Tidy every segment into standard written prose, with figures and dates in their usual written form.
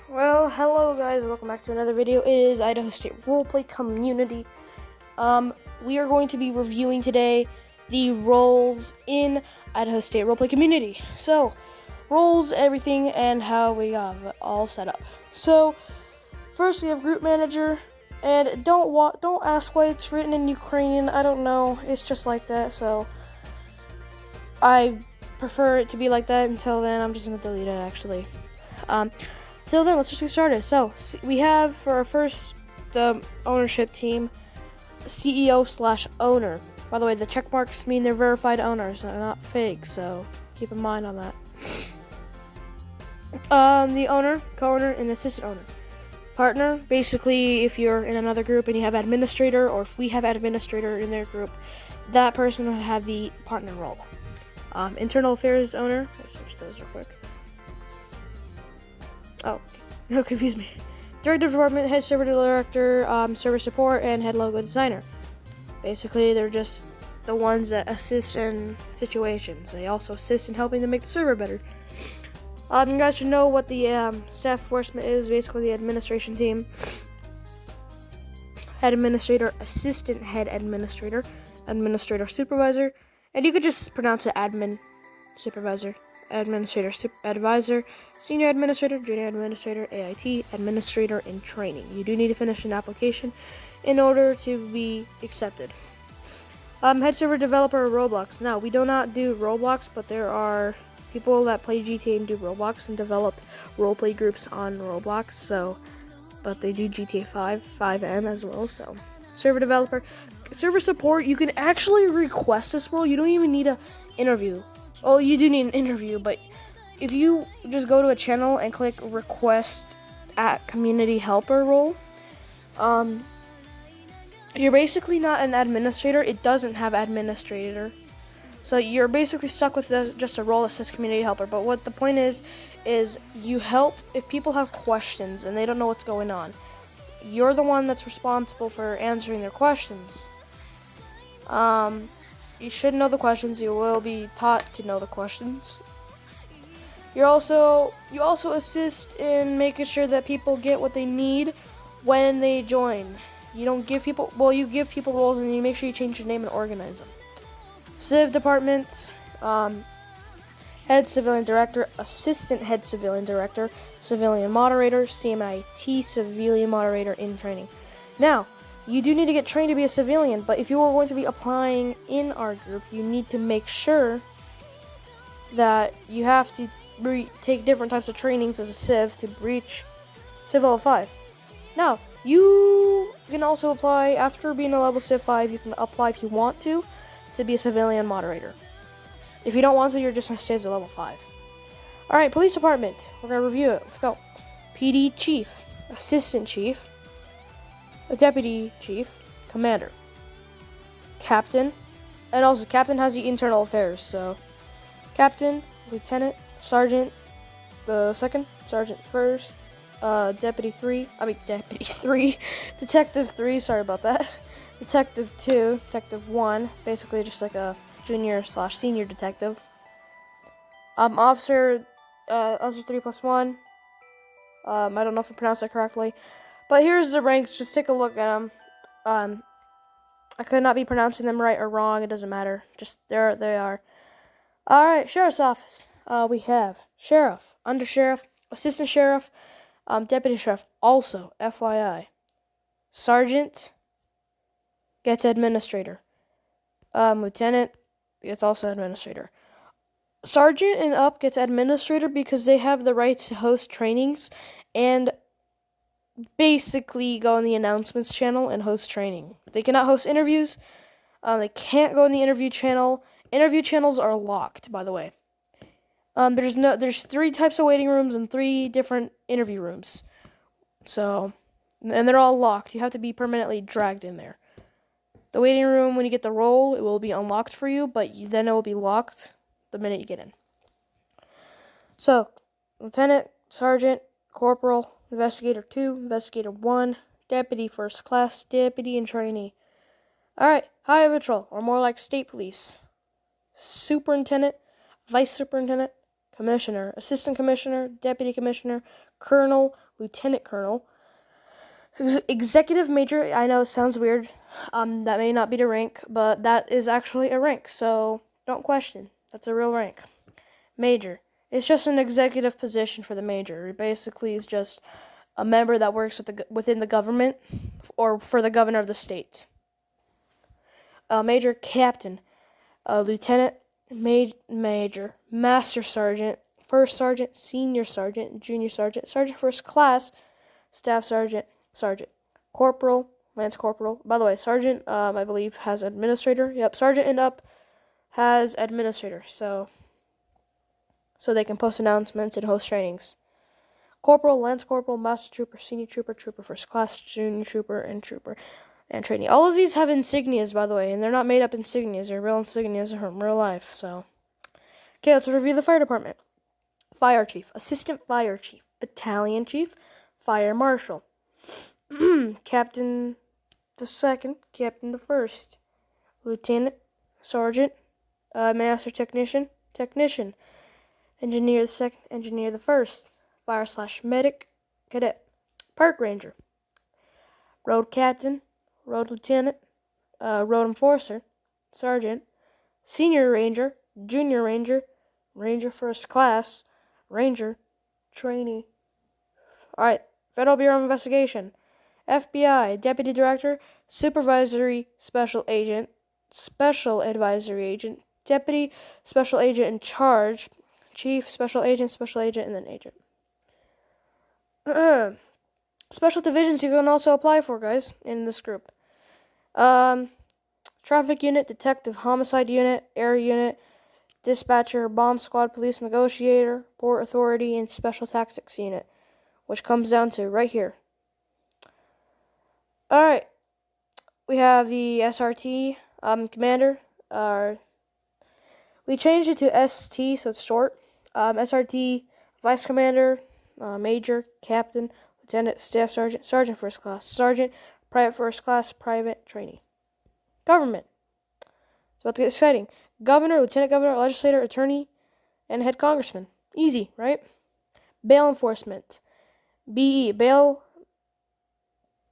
Well, hello guys, welcome back to another video. It is Idaho State Roleplay Community. We are going to be reviewing today the roles in Idaho State Roleplay Community. So, roles, everything, and how we have it all set up. So, first we have Group Manager, and don't ask why it's written in Ukrainian. I don't know. It's just like that. So, I prefer it to be like that. Until then, I'm just gonna delete it actually. Till then, let's just get started. So, we have for our first ownership team, CEO/owner. By the way, the check marks mean they're verified owners, they're not fake, so keep in mind on that. The owner, co-owner, and assistant owner. Partner, basically, if you're in another group and you have administrator, or if we have administrator in their group, that person would have the partner role. Internal affairs owner, let's switch those real quick. Oh, no, confuse me. Director of department, head server director, server support, and head logo designer. Basically, they're just the ones that assist in situations. They also assist in helping to make the server better. You guys should know what the staff enforcement is. Basically, the administration team. Head administrator, assistant head administrator, administrator supervisor, and you could just pronounce it admin supervisor. Administrator, advisor, senior administrator, junior administrator, AIT, administrator in training. You do need to finish an application in order to be accepted. Head server developer, Roblox. Now, we do not do Roblox, but there are people that play GTA and do Roblox and develop roleplay groups on Roblox. So, but they do GTA 5, 5M as well. So, server developer, server support. You can actually request this role. You don't even need an interview. Oh, you do need an interview, but if you just go to a channel and click request at community helper role, you're basically not an administrator. It doesn't have administrator. So you're basically stuck with just a role that says community helper. But what the point is you help if people have questions and they don't know what's going on. You're the one that's responsible for answering their questions. You should know the questions. You will be taught to know the questions. You also assist in making sure that people get what they need when they join. You don't give people, you give people roles and you make sure you change your name and organize them. Civ department, head civilian director, assistant head civilian director, civilian moderator, CMIT civilian moderator in training. Now, you do need to get trained to be a civilian, but if you are going to be applying in our group, you need to make sure that you have to take different types of trainings as a civ to reach civ level 5. Now, you can also apply, after being a level civ 5, you can apply if you want to be a civilian moderator. If you don't want to, you're just going to stay as a level 5. Alright, police department. We're going to review it. Let's go. PD chief, assistant chief, a deputy chief, commander, captain, and also captain has the internal affairs, so captain, lieutenant, sergeant, the second, sergeant first, deputy 3, detective 3, sorry about that, detective 2, detective 1, basically just like a junior/senior detective, officer 3+1, I don't know if I pronounced that correctly. But here's the ranks. Just take a look at them. I could not be pronouncing them right or wrong. It doesn't matter. Just there they are. All right, sheriff's office. We have sheriff, under sheriff, assistant sheriff, deputy sheriff. Also, FYI, sergeant gets administrator. Lieutenant gets also administrator. Sergeant and up gets administrator because they have the right to host trainings and basically go on the announcements channel and host training. They cannot host interviews. They can't go in the interview channel. Interview channels are locked, by the way. There's 3 types of waiting rooms and 3 different interview rooms. So, and they're all locked. You have to be permanently dragged in there. The waiting room, when you get the role, it will be unlocked for you, but then it will be locked the minute you get in. So, lieutenant, sergeant, corporal, investigator 2, investigator 1, deputy first class, deputy and trainee. Alright, highway patrol, or more like state police. Superintendent, vice superintendent, commissioner, assistant commissioner, deputy commissioner, colonel, lieutenant colonel, executive major. I know it sounds weird. That may not be the rank, but that is actually a rank, so don't question. That's a real rank. Major. It's just an executive position for the major. It basically is just a member that works within the government or for the governor of the state. Major, captain, lieutenant, major, master sergeant, first sergeant, senior sergeant, junior sergeant, sergeant first class, staff sergeant, sergeant, corporal, lance corporal. By the way, sergeant, I believe, has administrator. Yep, sergeant and up has administrator, so they can post announcements and host trainings. Corporal, lance corporal, master trooper, senior trooper, trooper first class, junior trooper, and trainee. All of these have insignias, by the way, and they're not made up insignias. They're real insignias from real life, so. Okay, let's review the fire department. Fire chief, assistant fire chief, battalion chief, fire marshal, captain the second, captain the first, lieutenant, sergeant, master technician, engineer the second, engineer the first, fire/medic, cadet, park ranger, road captain, road lieutenant, road enforcer, sergeant, senior ranger, junior ranger, ranger first class, ranger, trainee. Alright, Federal Bureau of Investigation, FBI, deputy director, supervisory special agent, special advisory agent, deputy special agent in charge, chief special agent, and then agent. Special divisions you can also apply for, guys, in this group. Traffic unit, detective, homicide unit, air unit, dispatcher, bomb squad, police negotiator, port authority, and special tactics unit, which comes down to right here. Alright, we have the SRT commander. We changed it to ST, so it's short. SRT, vice commander, major, captain, lieutenant, staff sergeant, sergeant first class, sergeant, private first class, private, trainee. Government. It's about to get exciting. Governor, lieutenant governor, legislator, attorney, and head congressman. Easy, right? Bail enforcement. BE,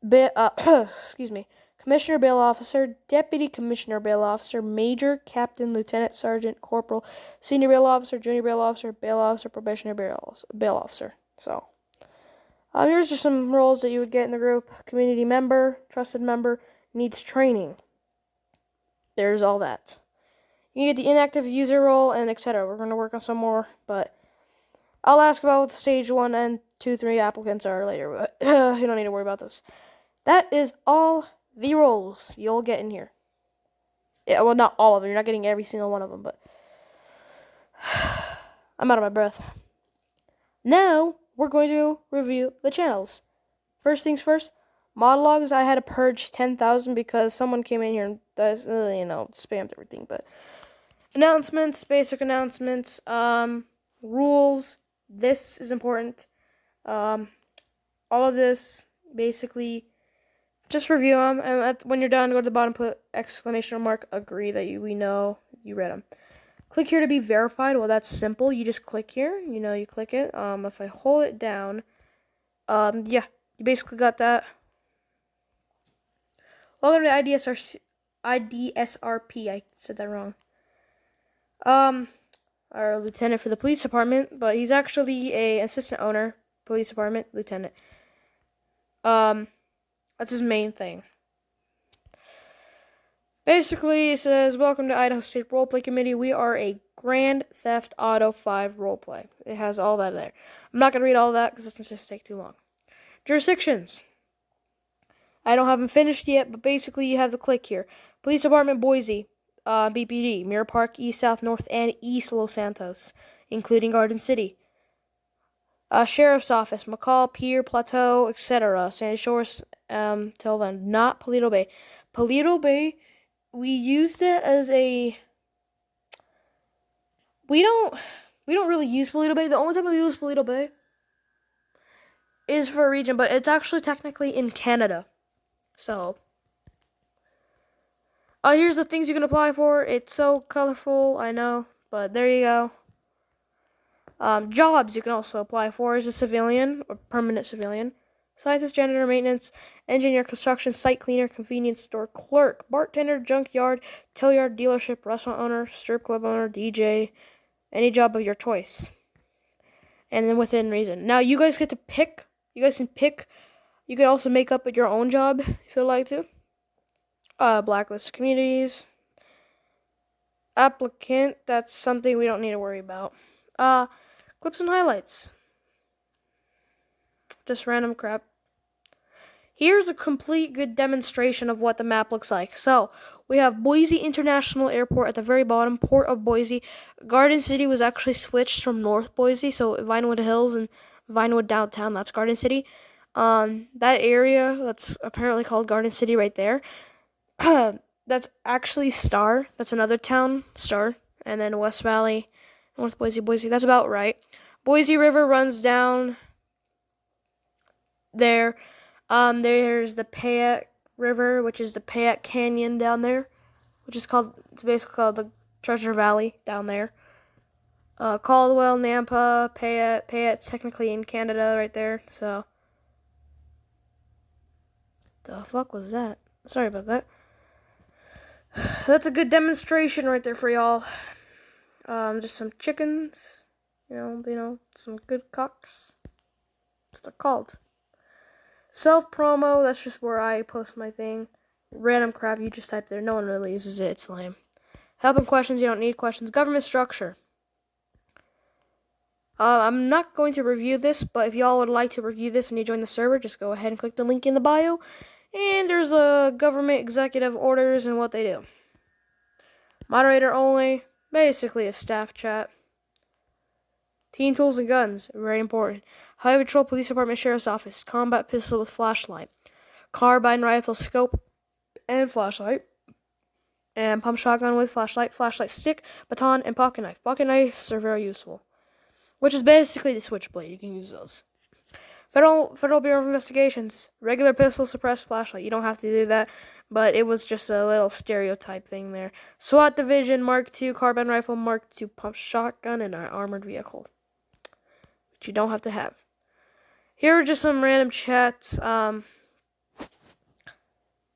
excuse me. Commissioner bail officer, deputy commissioner bail officer, major, captain, lieutenant, sergeant, corporal, senior bail officer, junior bail officer, probationary bail officer. So, here's just some roles that you would get in the group. Community member, trusted member, needs training. There's all that. You get the inactive user role and etc. We're going to work on some more, but I'll ask about what the stage 1 and 2, 3 applicants are later, but you don't need to worry about this. That is all the roles you'll get in here. Yeah, well, not all of them. You're not getting every single one of them, but I'm out of my breath. Now, we're going to review the channels. First things first, monologues. I had to purge 10,000 because someone came in here and does, spammed everything, but announcements, basic announcements, rules. This is important. All of this, basically, just review them, and when you're done, go to the bottom, put exclamation mark, agree that we know you read them. Click here to be verified. Well, that's simple. You just click here. You click it. If I hold it down, yeah, you basically got that. Welcome to IDSRP. I said that wrong. Our lieutenant for the police department, but he's actually a assistant owner, police department, lieutenant. That's his main thing. Basically, it says, welcome to Idaho State Roleplay Committee. We are a Grand Theft Auto 5 roleplay. It has all that there. I'm not going to read all that because it's going to just take too long. Jurisdictions. I don't have them finished yet, but basically you have the click here. Police Department, Boise, BPD, Mirror Park, East, South, North, and East Los Santos, including Garden City. Sheriff's Office, McCall, Pierre, Plateau, etc. Sandy Shores, till then. Not Paleto Bay. Paleto Bay, we used it as a... We don't really use Paleto Bay. The only time we use Paleto Bay is for a region, but it's actually technically in Canada. So, here's the things you can apply for. It's so colorful, I know, but there you go. Jobs you can also apply for as a civilian or permanent civilian. Scientist, janitor, maintenance, engineer, construction, site cleaner, convenience store clerk, bartender, junkyard, tow yard, dealership, restaurant owner, strip club owner, DJ, any job of your choice. And then within reason. Now you guys get to pick. You guys can pick. You can also make up your own job if you'd like to. Blacklist communities. Applicant, that's something we don't need to worry about. Clips and highlights. Just random crap. Here's a complete good demonstration of what the map looks like. So, we have Boise International Airport at the very bottom, Port of Boise. Garden City was actually switched from North Boise, so Vinewood Hills and Vinewood Downtown, that's Garden City. That area, that's apparently called Garden City right there. That's actually Star. That's another town, Star. And then West Valley, North Boise, Boise. That's about right. Boise River runs down there. There's the Payette River, which is the Payette Canyon down there, it's basically called the Treasure Valley down there. Caldwell, Nampa, Payette's technically in Canada right there, so. The fuck was that? Sorry about that. That's a good demonstration right there for y'all. Just some chickens, you know, some good cocks. That's what they're called. Self-promo, that's just where I post my thing. Random crap, you just type there. No one really uses it, it's lame. Help and questions, you don't need questions. Government structure. I'm not going to review this, but if y'all would like to review this when you join the server, just go ahead and click the link in the bio. And there's government executive orders and what they do. Moderator only, basically a staff chat. Team tools and guns, very important. Highway Patrol, Police Department, Sheriff's Office. Combat pistol with flashlight. Carbine rifle, scope, and flashlight. And pump shotgun with flashlight, flashlight stick, baton, and pocket knife. Pocket knives are very useful. Which is basically the switchblade, you can use those. Federal Bureau of Investigations. Regular pistol, suppressed flashlight. You don't have to do that, but it was just a little stereotype thing there. SWAT Division, Mark II, carbine rifle, Mark II, pump shotgun, and an armored vehicle. Which you don't have to have. Here are just some random chats.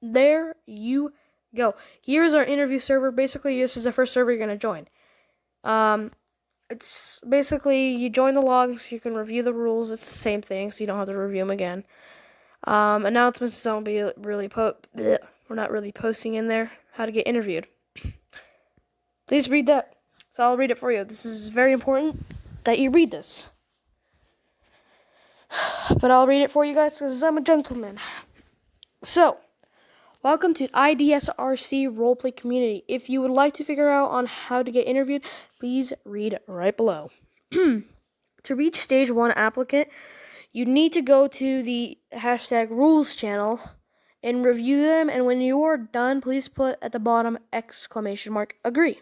There you go. Here's our interview server. Basically, this is the first server you're going to join. It's basically, you join the logs, you can review the rules, it's the same thing, so you don't have to review them again. Announcements don't be really we're not really posting in there how to get interviewed. Please read that. So I'll read it for you. This is very important that you read this. But I'll read it for you guys because I'm a gentleman. So, welcome to IDSRC Roleplay Community. If you would like to figure out on how to get interviewed, please read right below. To reach Stage 1 applicant, you need to go to the #rules channel and review them, and when you are done, please put at the bottom !agree.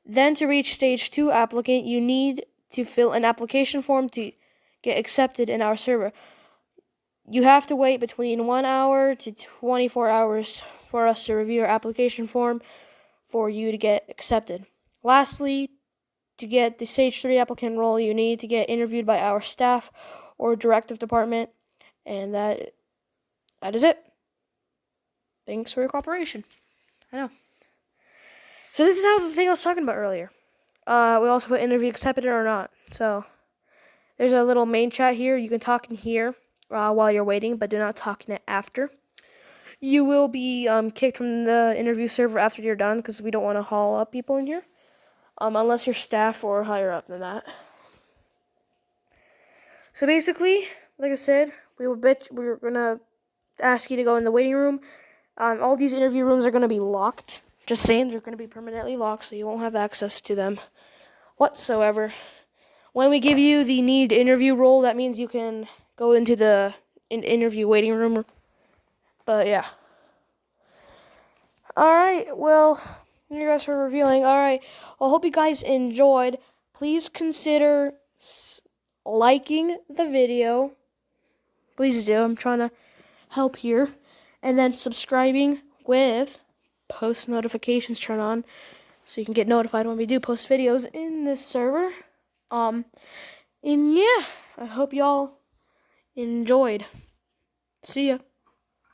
Then to reach Stage 2 applicant, you need to fill an application form to get accepted in our server. You have to wait between 1 hour to 24 hours for us to review your application form for you to get accepted. Lastly, to get the Stage 3 applicant role, you need to get interviewed by our staff or directive department, and that is it. Thanks for your cooperation. I know. So this is how the thing I was talking about earlier. We also put interview accepted or not. So there's a little main chat here. You can talk in here while you're waiting, but do not talk in it after. You will be kicked from the interview server after you're done because we don't want to haul up people in here. Unless you're staff or higher up than that. So basically, like I said, we're gonna ask you to go in the waiting room. All these interview rooms are gonna be locked. Just saying, they're gonna be permanently locked, so you won't have access to them whatsoever. When we give you the need interview role, that means you can go into the interview waiting room. But yeah. Alright, well, you guys for reviewing. Alright, well, hope you guys enjoyed. Please consider liking the video. Please do. I'm trying to help here. And then subscribing with post notifications turned on so you can get notified when we do post videos in this server. And yeah, I hope y'all enjoyed. See ya.